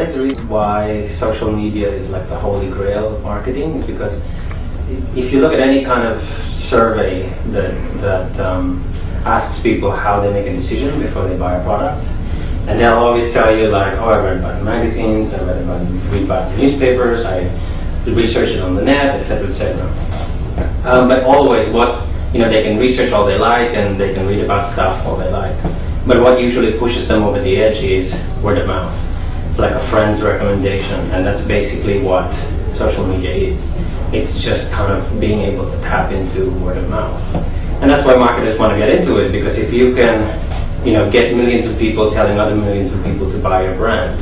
think the reason why social media is like the holy grail of marketing is because if you look at any kind of survey that asks people how they make a decision before they buy a product, and they'll always tell you like, oh, I read about the magazines, I read about the newspapers, I research it on the net, etc., etc. But always they can research all they like and they can read about stuff all they like. But what usually pushes them over the edge is word of mouth. It's like a friend's recommendation, and that's basically what social media is. It's just kind of being able to tap into word of mouth. And that's why marketers want to get into it, because if you can get millions of people telling other millions of people to buy your brand,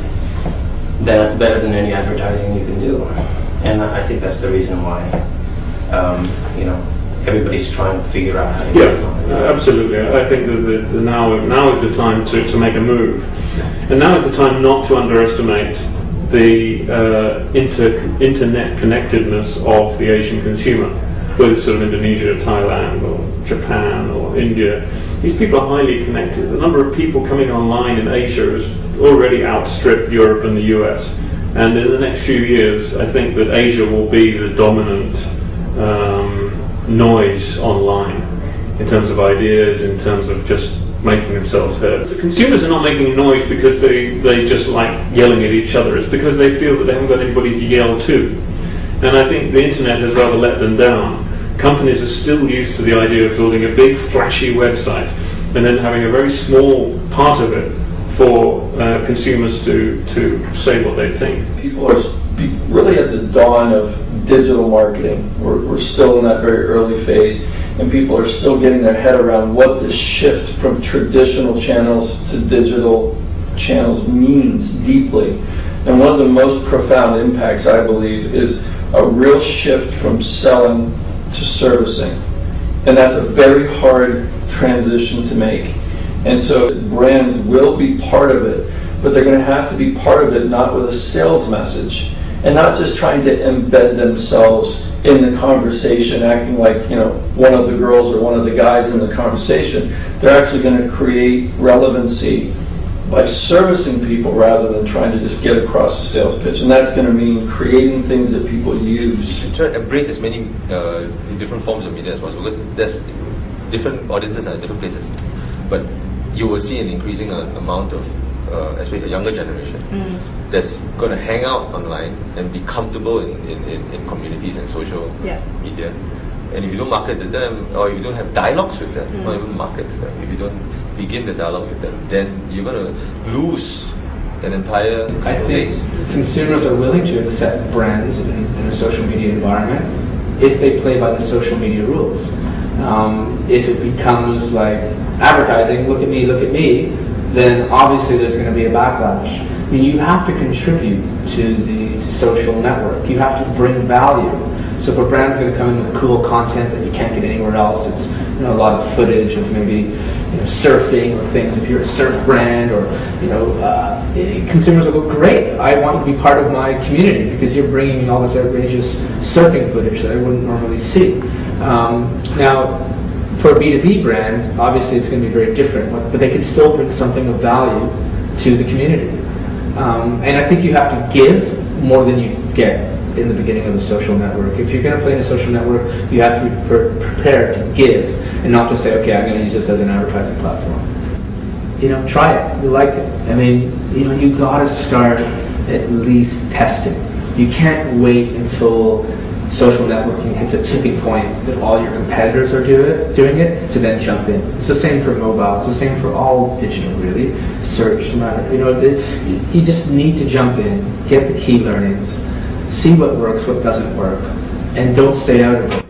then that's better than any advertising you can do. And I think that's the reason why everybody's trying to figure out how to get it on. Absolutely. I think that now is the time to make a move. And now is the time not to underestimate the internet connectedness of the Asian consumer, whether it's sort of Indonesia, Thailand, or Japan, or India. These people are highly connected. The number of people coming online in Asia has already outstripped Europe and the US. And in the next few years, I think that Asia will be the dominant noise online in terms of ideas, in terms of just making themselves heard. The consumers are not making noise because they just like yelling at each other. It's because they feel that they haven't got anybody to yell to. And I think the internet has rather let them down. Companies are still used to the idea of building a big flashy website and then having a very small part of it for consumers to say what they think. People are really at the dawn of digital marketing. We're still in that very early phase, and people are still getting their head around what this shift from traditional channels to digital channels means deeply. And one of the most profound impacts, I believe, is a real shift from selling to servicing. And that's a very hard transition to make. And so brands will be part of it, but they're going to have to be part of it not with a sales message, and not just trying to embed themselves in the conversation, acting like one of the girls or one of the guys in the conversation. They're actually going to create relevancy by servicing people rather than trying to just get across a sales pitch. And that's going to mean creating things that people use. Try to embrace as many different forms of media as possible, because there's different audiences at different places. But you will see an increasing amount of, especially a younger generation, that's going to hang out online and be comfortable in communities and social media. And if you don't market to them, or if you don't have dialogues with them, not even market to them, if you don't begin the dialogue with them, then you're going to lose an entire customer base. Consumers are willing to accept brands in a social media environment if they play by the social media rules. If it becomes like advertising, look at me, then obviously there's going to be a backlash. I mean, you have to contribute to the social network. You have to bring value. So if a brand's going to come in with cool content that you can't get anywhere else, it's a lot of footage of maybe surfing or things. If you're a surf brand, or consumers will go, great, I want you to be part of my community because you're bringing me all this outrageous surfing footage that I wouldn't normally see. Now, for a B2B brand, obviously it's going to be very different, but they can still bring something of value to the community. And I think you have to give more than you get in the beginning of a social network. If you're going to play in a social network, you have to be prepared to give, and not just say, okay, I'm going to use this as an advertising platform. Try it. You like it. I mean, you got to start at least testing. You can't wait until social networking hits a tipping point that all your competitors are doing it to then jump in. It's the same for mobile. It's the same for all digital, really. Search, no matter. You just need to jump in, get the key learnings, see what works, what doesn't work, and don't stay out of it.